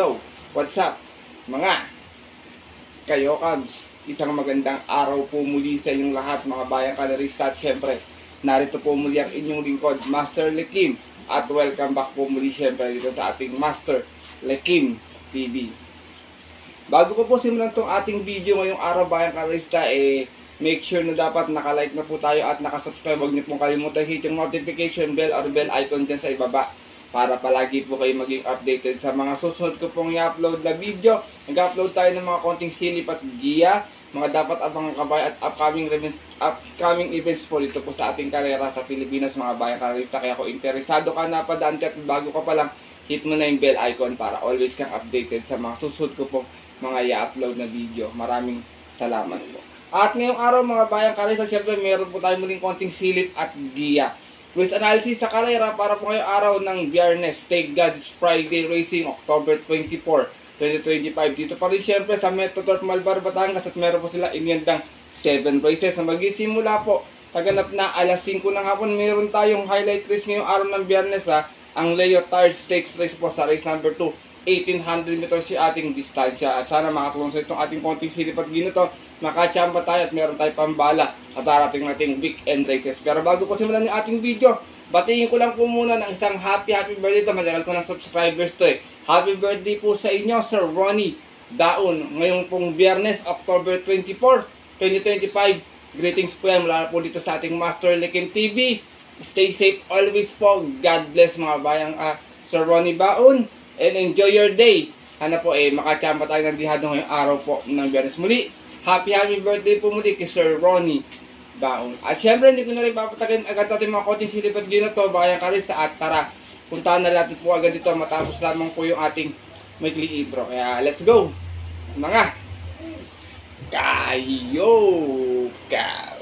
Yo, what's up mga kayo Cubs? Isang magandang araw po muli sa inyong lahat mga bayang kalarista. At syempre, narito po muli ang inyong lingkod, Master Lekim. At welcome back po muli syempre dito sa ating Master Lekim TV. Bago ko po simulan itong ating video ngayong araw bayang kalarista, make sure na dapat nakalike na po tayo at nakasubscribe. Huwag niyo pong kalimutan hit yung notification bell or bell icon dyan sa ibaba para palagi po kayo maging updated sa mga susunod ko pong i-upload na video. Nag-upload tayo ng mga konting silip at giya, mga dapat abangan kabay at upcoming events po dito po sa ating karera sa Pilipinas mga bayang karerista. Kaya kung interesado ka na padaan at bago ka pa lang, hit mo na yung bell icon para always kang updated sa mga susunod ko pong mga i-upload na video. Maraming salamat po. At ngayong araw mga bayang karerista, siyempre meron po tayo muling konting silip at giya. Quiz analysis sa karera para po ngayong araw ng Biyernes, Thank God It's Friday Racing, October 24, 2025. Dito pa rin syempre sa Metro Turf Malbar, Batangas at meron po sila inyandang 7 races na magsisimula po. Kaganap na alas 5 ng hapon, meron tayong highlight race ngayong araw ng Biyernes ang Leo Tire Stakes race po sa race number 2. 1800 meters si ating distansya at sana makatulong sa itong ating konting silip at ginito, makachamba tayo at meron tayo pambala sa darating nating weekend races. Pero bago ko simulan yung ating video, batiin ko lang po muna ng isang happy birthday to. Matagal ko ng subscribers to Happy birthday po sa inyo Sir Ronnie Daon ngayong pong Biyernes, October 24, 2025. Greetings po yan mula po dito sa ating Master Lekim TV. Stay safe always po. God bless mga bayang Sir Ronnie Daon. And enjoy your day. Sana po makachamba tayo ng dihado ngayong araw po ng Biyernes. Muli, happy birthday po muli kay Sir Ronnie Daon. At syempre, hindi ko na rin papatakin agad natin mga konting silip at gina to, bayang karista. At tara, puntahan na natin po agad dito matapos lamang po yung ating maikli intro. Kaya let's go, mga kayo ka.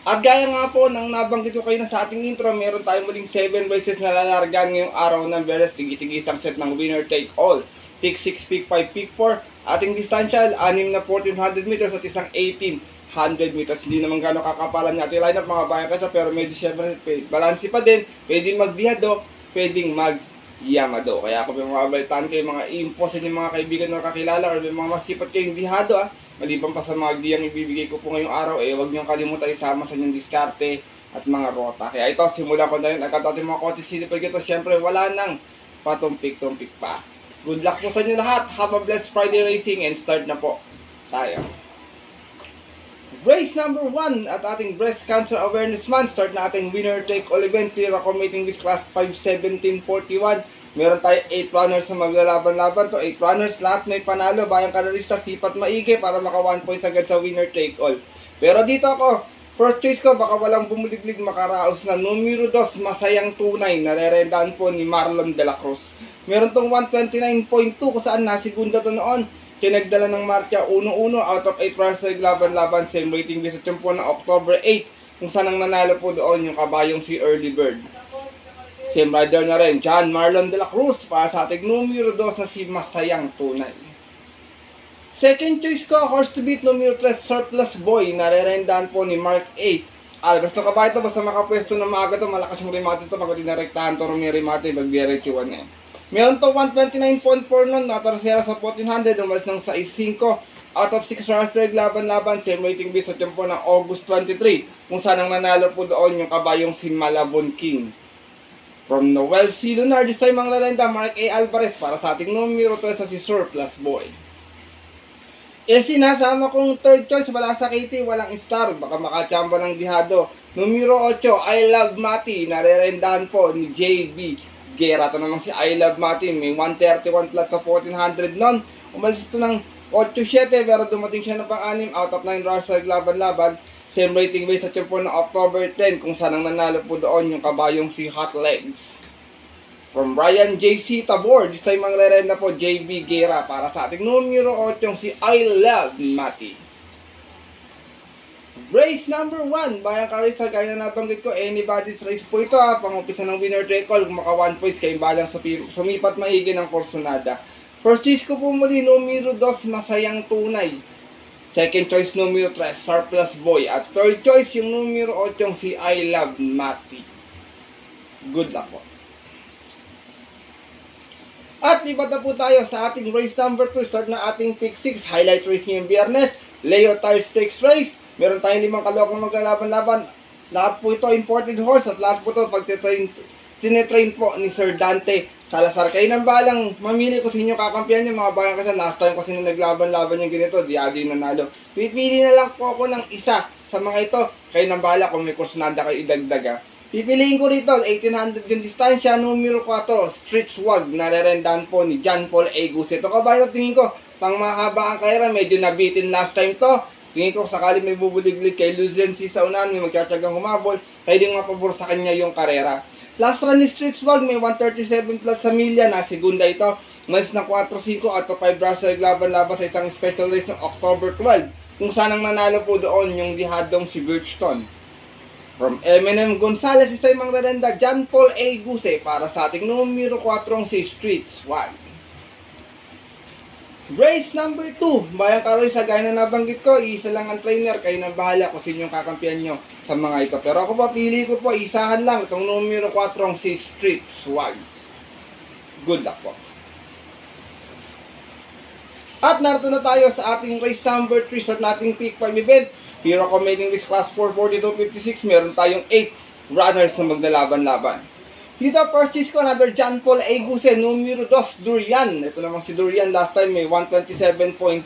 At gaya nga po nang nabanggit ko kayo na sa ating intro, meron tayong muling 7 races na lalargan ngayong araw ng Biyernes. Tigi-tigi isang set ng winner take all. Pick 6, pick 5, pick 4. Ating distansya, 6 na 1400 meters at isang 1800 meters. Hindi naman gano'ng kakapalan ng ating lineup mga bayan kasi, pero medyo syempre balansi pa din. Pwedeng magdihado, pwedeng mag-yamado. Kaya kung may mga balitaan kayo, mga info sa inyong mga kaibigan o kakilala, or may mga masipat kayong dihado maliban pa sa mga diyang ibibigay ko po ngayong araw, huwag niyong kalimutan isama sa inyong diskarte at mga rota. Kaya ito, simulan ko na rin agad ating mga konti silipag ito. Siyempre, wala nang patumpik-tumpik pa. Good luck po sa inyo lahat. Have a blessed Friday racing and start na po tayo. Race number 1 at ating Breast Cancer Awareness Month. Start na ating winner take all event. Clear accommodating this class 5:17:41. Meron tayo 8 runners na maglalaban-laban to. 8 runners, lahat may panalo. Bayang kalarista, sipat maigi para maka 1 point agad sa winner take all. Pero dito ako, first choice ko, baka walang bumuliglig makaraos na numero 2, Masayang Tunay. Narerendaan po ni Marlon de la Cruz. Meron tong 129.2 kung saan nasigunda to noon. Kinagdala ng marcha 1-1 out of 8 runners na naglaban-laban. Same rating din sa tiyempo na October 8 kung saan ang nanalo po doon yung kabayong si Early Bird. Same rider na rin, John Marlon de la Cruz para sa ating numero 2 na si Masayang Tunay. Second choice ko, horse to beat, numero 3, Surplus Boy. Narerendaan po ni Mark A. Albert to kabay ito, basta makapwesto na maaga to, malakas mo rin Martin ito, pag dinarektahan to Romy Martin, mag-diretsuan niya. Meron to 129.4 nun, nakatarasera sa 1400, umalis ng 6.5 out of 6 runners na naglaban-laban. Same rating base sa tiyempo ng August 23, kung saan ang nanalo po doon yung kabayong si Malabon King. From Noel C. Lunar, this time ang lalenda, Mark A. Alvarez para sa ating numero 3 sa si Surplus Boy. Sinasama kong third choice, wala sa KT, walang star, baka makachamba ng dihado. Numero 8, I Love Mati, narerendahan po ni JB Guerra. Ito naman si I Love Mati, may 131 plat sa 1400 nun. Umalis ito ng 8-7, pero dumating siya na pang-6 out of 9 runners sa laban-laban. Same rating base sa tiyempo ng October 10 kung saan ang nanalo po doon yung kabayong si Hot Legs. From Brian J.C. Tabor, this time ang lerenda po JB Guerra para sa ating numero 8 si I Love Mati. Race number 1, Bayang Carissa, gaya na nabanggit ko, anybody's race po ito ha. Pang-umpisa ng winner take all, kung maka 1 points, kayo balang sumipat maigi ng Corsonada. First choice ko po muli, numero 2, Masayang Tunay. Second choice, numero 3, Surplus Boy. At third choice, yung numero 8, si I Love Mati. Good luck po. At lipat na po tayo sa ating race number 2. Start na ating pick 6, highlight race ngayong Biyernes, Leo Tire Stakes Race. Meron tayong 5 kalokong maglalaban-laban. Lahat po ito imported horse at lahat po ito tinetrain po ni Sir Dante Salazar. Kayo nang balang mamili ko sa inyo kakampihan nyo mga bayan kasi last time kasi nung naglaban-laban yung ganito, di adi nanalo. Pipili na lang po ako ng isa sa mga ito. Kayo nang bala kung may Corsonada kayo idagdaga. Pipiliin ko rito, 1800 yung distansya, numero 4, Street Swag, nare-rendahan po ni John Paul A. Guse. Ito kabayan, tingin ko, pang mahaba ang karera, medyo nabitin last time to. Tingin ko sakali may bubuliglig kay Lucency sa unahan, may magtsatsagang humabol, pwede nga pabor sa kanya yung karera. Last run ni Street Swag, may 137 plus sa milya, na segunda ito. Mas na 4-5 out of 5 Russell laban-laban sa isang special race ng October 12. Kung saan ang nanalo po doon yung dihadong si Birchton. From Eminem Gonzalez, isa yung mangrerenda, John Paul A. Guse para sa ating numero 4 si Street Swag. Race number 2, Bayang Carissa, gaya na nabanggit ko, isa lang ang trainer, kayo na bahala kung sino yung kakampihan nyo sa mga ito. Pero ako pa, pili ko po, isahan lang itong numero 4 si Street Swag. Good luck po. At narito na tayo sa ating race number 3, start nating pick 5 event. Hero Commating Race Class 442.56, meron tayong 8 runners na maglalaban-laban. Dito, purchase ko another John Paul A. Guse, numero 2, Durian. Ito naman si Durian, last time may 127.4.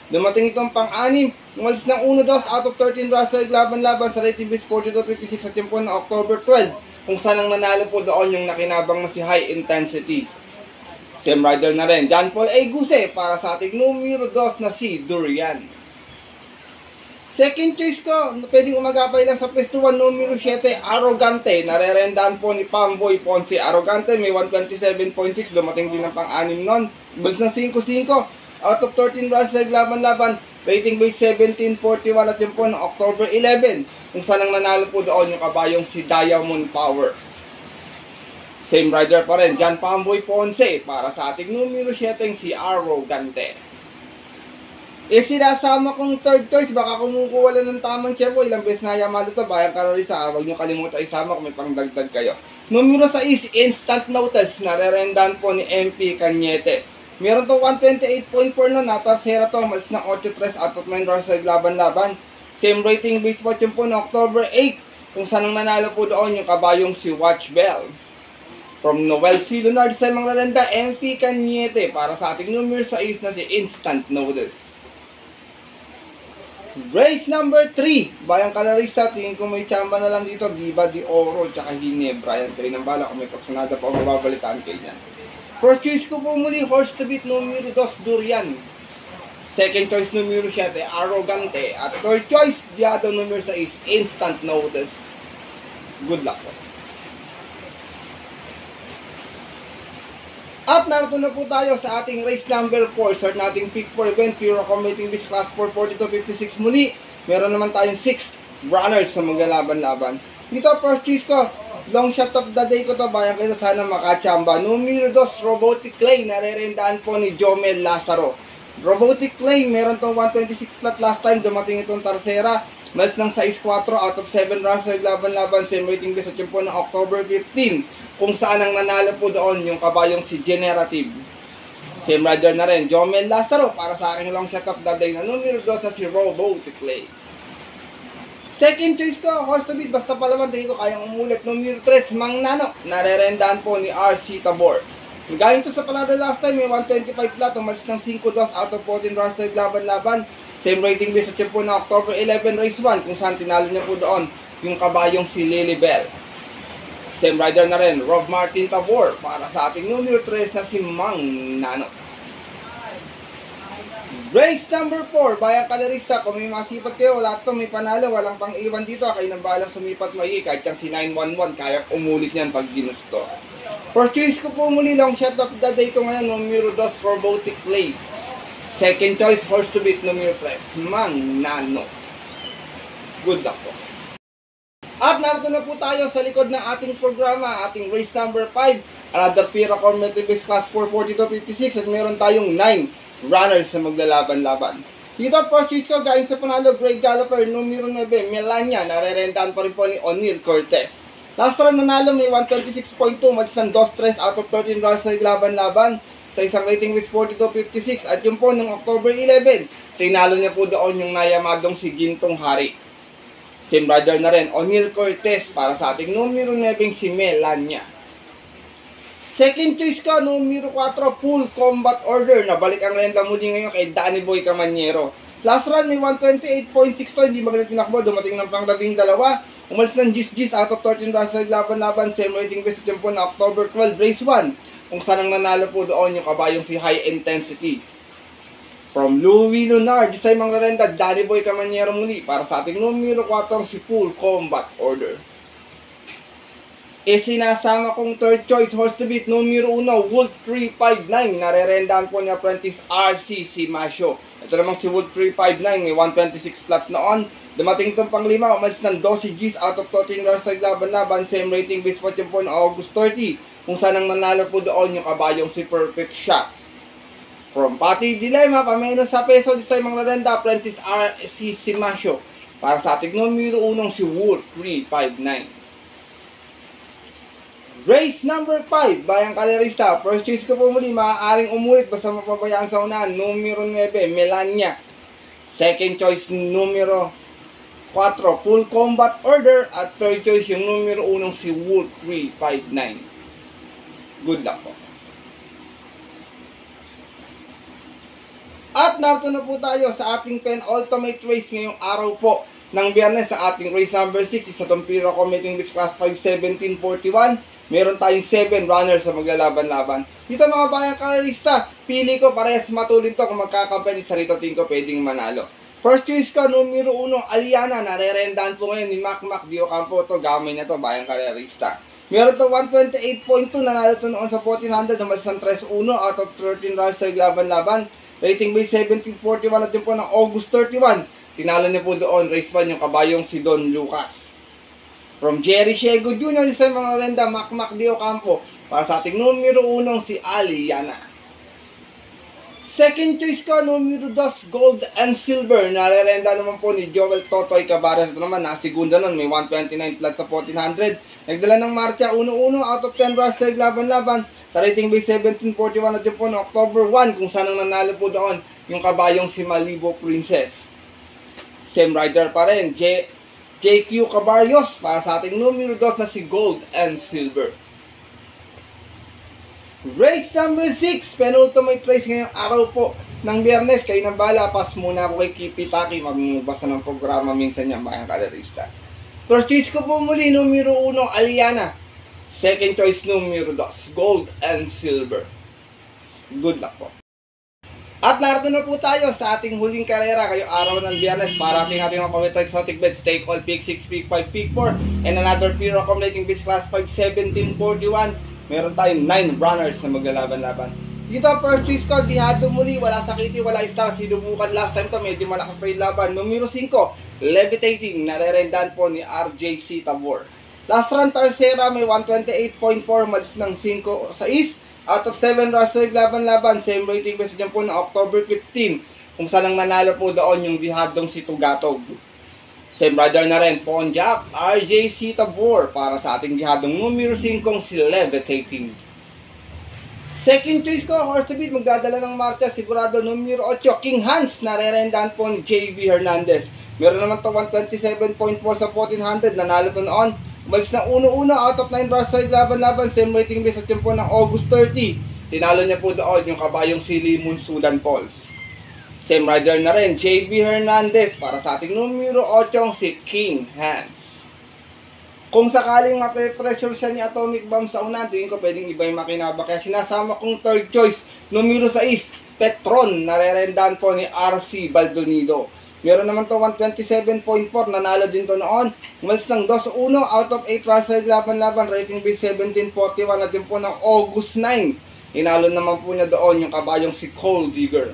Dumating itong pang-anim, umalis ng 1-2 out of 13 Russell laban-laban sa rating base 42.56 sa tempo na October 12. Kung saan ang nanalo po doon yung nakinabang na si High Intensity. Same rider na rin, John Paul A. Guse para sa ating numero 2 na si Durian. Second choice ko, pwedeng umagapay lang sa pwesto 1, numero 7, Arrogante. Nare-rendahan po ni Pamboy Ponce. Arrogante, may 127.6. Dumating din ng pang-anim nun. Balls ng 5-5. Out of 13 Russell laban-laban. Rating base 17.41 at yun po ng October 11. Kung saan ang nanalo po doon yung kabayong si Diamond Power. Same rider pa rin, John Pamboy Ponce. Para sa ating numero 7, si Arrogante. Sinasama kong third choice, baka kumukuha lang ng tamang tiyempo. Ilang beses na yamado ito, Bayang Carissa. Huwag nyo kalimutan isama kung may pangdagdag kayo. Numero 6, Instant Notice. Nare-rendahan po ni MP Cañete. Meron to 128.4 no, natasera to. Malis ng 8-3 out of 9 Russell laban-laban. Same rating base watch yun po na October 8. Kung saan ang nanalo po doon yung kabayong si Watch Bell. From Noel C. Lunard sa mga renda, MP Cañete. Para sa ating numero 6 na si Instant Notice. Race number 3, Bayang Carissa, tingin ko may chamba na lang dito, Viva de Oro, tsaka Ginebra. Yan, kayo ng bala, kung may Corsonada pa, mababalitaan kayo yan. First choice ko po muli, horse to beat, numero 2, Durian. Second choice, numero 7, Arrogante. At third choice, diado numero 6, Instant Notice. Good luck po. At narito na po tayo sa ating race number 4. Start nating pick 4 event. Pure Commating Race Class 442.56 muli. Meron naman tayong 6 runners sa maglalaban-laban. Dito, first choice ko, long shot of the day ko to. Bayan kayo sana makachamba. Numero 2, Robotic Clay. Nare-rendahan po ni Jomel Lazaro. Robotic Clay, meron tong 126 flat last time. Dumating itong Tarsera. Mas ng size 4 out of 7 Russell laban-laban. Same rating base at yun po ng October 15. Kung saan ang nanalo po doon yung kabayong si Generative. Same rider na rin, Jomel Lazaro. Para sa aking long shot of the day na numero 2 na si Robotic Clay. Second choice ko, horse to beat. Basta palaman, tingin ko kayang umulit. Numero 3, Mang Nano. Nare-rendahan po ni RC Tabor. Galing to sa palado last time, may 125 flat. Umalis ng 5-2 out of 14 Russell laban-laban. Same rating base at yun po na October 11 race 1. Kung saan tinalo niya po doon yung kabayong si Lily Bell. Same rider na rin, Rob Martin Tabor. Para sa ating numero 3 na si Mang Nano. Race number 4, Bayang Carissa. Kung may masipat kayo, lahat to may panalo. Walang pang iwan dito. Kayo nang balang sumipat maigi. Kahit yung si 911, kaya umulit niyan pag ginusto. First choice ko po muli, long shot of the day ko ngayon, numero 2, Robotic Clay. Second choice, horse to beat, numero 3, Mang Nano. Good luck po. At narito na po tayo sa likod ng ating programa, ating race number 5, another Pira Community-Based Class 442.56 at meron tayong 9 runners na maglalaban-laban. Dito, first choice ko, galing sa panalo, Great Galloper, numero 9, Melania, narerentahan pa rin po ni O'Neal Cortez. Last run nanalo, may 126.2, malis ng 2-3 out of 13 runners na laban-laban sa isang rating with 42.56. At yun po, noong October 11, tinalo niya po doon yung nayamadong si Gintong Hari. Same brother na rin, O'Neal Cortez, para sa ating numero 9, si Melania. Second choice ko, numero 4, Full Combat Order. Nabalik ang renda muli ngayon kay Danny Boy Camaniero. Last run, may 128.62, hindi magaling tinakbo, dumating ng pang-12. Umalis ng gis out of 13 runs sa laban-laban, same rating base sa tempo na October 12, race 1. Kung saan ang nanalo po doon yung kabayong si High Intensity. From Louis Lunar, di sa imang renda, Danny Boy Camaniero muli. Para sa ating numero 4, si Full Combat Order. Sinasama kong third choice, horse to beat, numero 1, Wolf 359. Narerendahan po ni Apprentice RC si Masio. Ito namang si Wolf 359, may 126 flat noon. Dumating itong pang-5, umalis ng 12 Gs out of 13 runs sa laban-laban. Same rating base po po na August 30. Kung saan ang nanalo po doon yung kabayong si Perfect Shot. From Pati Dilemma, pameno sa peso, di sa mga renda, Apprentice RC si Masio. Para sa ating numero 1, si Wolf 359. Race number 5, Bayang Kalerista. First choice ko po muli, maaaring umulit basta mapabayaan sa unahan. Numero 9, Melania. Second choice, numero 4, Full Combat Order. At third choice, yung numero 1, si Wolf 359. Good luck po. At narito na po tayo sa ating penultimate race ngayong araw po ng Biyernes sa ating race number 6 sa Pira Committing List Class 5-17-41. Meron tayong 7 runners sa maglalaban-laban. Dito mga bayang kalerista, pili ko parehas matulin to kung magkakampay ni Sarito Tingko pwedeng manalo. First choice ko, numero 1, Aliana. Narerendahan po ngayon ni Mac Dio Campo. To gamay na to, bayang kalerista. Meron to 128.2, nanalo to noon sa 1400, umalis ng 3-1 out of 13 runners sa laban-laban. Rating base 1741 at yun po ng August 31. Tinalo niya po doon, race 1, yung kabayong si Don Lucas. From Jerry Shego Jr. sa mga renda, Mac Dio Campo. Para sa ating numero 1, si Aliana. Second choice ko, numero 2, Gold and Silver. Narerenda naman po ni Joel Totoy Cabares. Ito naman, nasigunda nun, may 129 flat sa 1400. Nagdala ng marcha 1-1 out of 10 runs sa laban-laban. Sa rating base 1741 at yun po na October 1, kung saan ang nanalo po doon yung kabayong si Malibu Princess. Same rider pa rin, JQ Cabarrios, para sa ating numero 2 na si Gold and Silver. Race number 6, penultimate race ngayong araw po ng Biyernes. Kayo nang bala, pas muna ako kay Kipi Taki, magbasa ng programa minsan niya, bayang kalerista. First choice ko po muli, numero 1, Aliana. Second choice, numero 2, Gold and Silver. Good luck po. At narito na po tayo sa ating huling karera kayo araw ng Biyernes para ating mga pawito exotic bets. Take all, pick 6, pick 5, pick 4 and another Pira Accumulating Base Class 5-17-41. Meron tayong 9 runners na maglalaban-laban. Dito first choice ko, Dihado muli, wala sakiti, wala star. Sinubukan last time to, medyo malakas pa yung laban. Numero 5, Levitating, narerendahan po ni RJC Tabor. Last run Tercera, may 128.4, malis ng 5-6 out of 7 runs sa laban-laban. Same rating base dyan po na October 15. Kung saan ang manalo po doon yung Dihadong si Tugatog. Same brother na rin, Ponjak, RJC Tabor. Para sa ating Dihadong numero 5, si Levitating. Second choice ko, horse to beat, magdadala ng marcha, sigurado numero 8, King Hans. Narerendahan po ni JB Hernandez. Meron naman to 127.4 sa 1400, nanalo to noon. Umalis na 1-1 out of 9 runs sa laban-laban. Same rating base at yun po ng August 30. Tinalo niya po doon yung kabayong si Limon Sudan Falls. Same rider na rin, JB Hernandez. Para sa ating numero 8, si King Hans. Kung sakaling mape-pressure siya ni Atomic Bomb sa unahan, tingin ko pwedeng iba yung makinaba. Kaya sinasama kong third choice, numero 6, Petron. Narerendahan po ni RC Baldonido. Meron naman to 127.4, nanalo din to noon. Umalis ng 2-1 out of 8 runs sa laban-laban. Rating base 1741 at yun po ng August 9. Tinalo naman po niya doon yung kabayong si Cold Digger.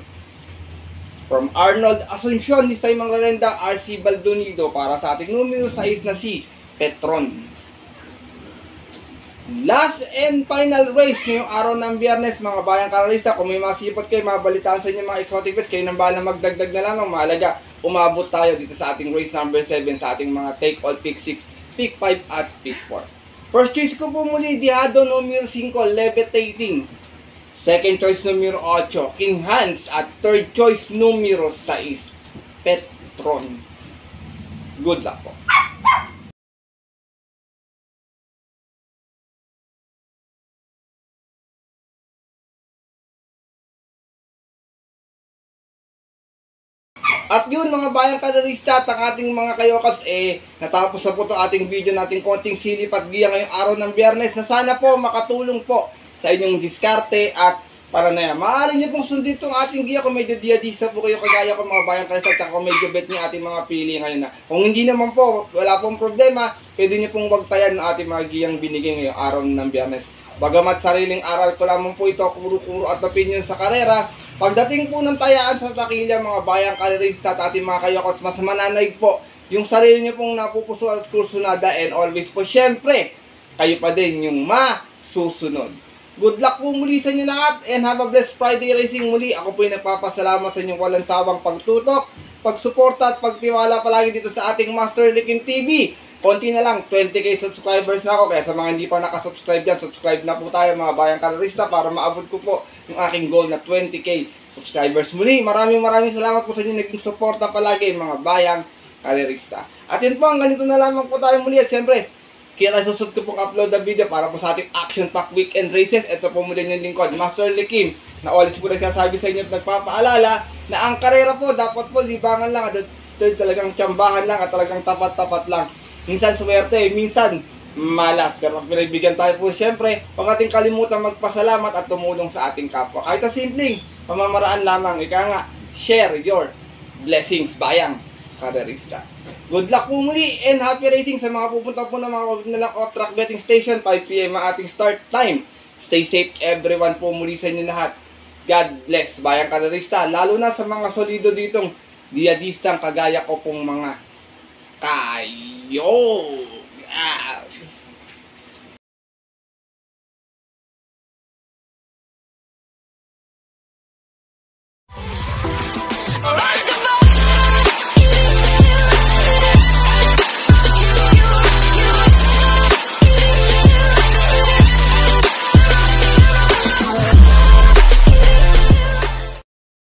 From Arnold Asuncion, ni Simon Relenda, RC Baldonido para sa ating numero 6 na si Petron. Last and final race ngayong araw ng Biyernes, mga bayang karalista. Kung may mga sipot kayo, mabalitaan sa inyo mga exotic bets, kayo nang bahala magdagdag na lamang. Mahalaga, umabot tayo dito sa ating race number 7 sa ating mga take all pick 6, pick 5 at pick 4. First choice ko po muli, Diado numero 5, Levitating. Second choice numero 8, King Hans. At third choice numero 6, Petron. Good luck po. At yun mga bayang kadarista at ang ating mga kayokaps, natapos na po ito ating video natin konting silip at giya ngayong araw ng Biyernes na sana po makatulong po sa inyong diskarte at paranaya. Maaari nyo pong sundin itong ating giya kung medyo diadisa po kayo kagaya ko mga bayang kadarista at kung medyo bet nyo ating mga pili ngayon na. Kung hindi naman po, wala pong problema, pwede nyo pong wagtayan ng ating mga giyang binigay ngayong araw ng Biyernes. Bagamat sariling aral ko lamang po ito, kuro-kuro at opinion sa karera, pagdating po ng tayaan sa takilya mga bayang karerista at ating mga kayokots, mas mananaig po yung sarili nyo pong napupuso at kursunada, and always po syempre, kayo pa din yung masusunod. Good luck po muli sa inyo lahat and have a blessed Friday racing muli. Ako po yung nagpapasalamat sa inyong walang sawang pagtutok, pagsuporta at pagtiwala palagi dito sa ating Master Likim TV. Konti na lang, 20k subscribers na ako. Kaya sa mga hindi pa nakasubscribe dyan, subscribe na po tayo mga bayang karerista para maabot ko po yung aking goal na 20k subscribers. Muli, maraming salamat po sa inyo naging suporta palagi mga bayang karerista. At yun po, ganito na lamang po tayo muli. At siyempre, kaya susunod ko pong upload na video para po sa ating action-pack weekend races. Ito po muli yung lingkod, Master Likim, na always po nagsasabi sa inyo at nagpapaalala na ang karera po, dapat po libangan lang. At talagang tsambahan lang at talagang tapat-tapat lang. Minsan swerte, minsan malas. Pero pag pinagbigyan tayo po, siyempre, huwag ating kalimutan magpasalamat at tumulong sa ating kapwa. Kahit sa simpleng pamamaraan lamang, ika nga, share your blessings, bayang karerista. Good luck po muli and happy racing sa mga pupunta po ng mga nalang off-track betting station. 5 PM ang ating start time. Stay safe everyone po muli sa inyo lahat. God bless, bayang karerista. Lalo na sa mga solido ditong diadistang kagaya ko pong mga kayo.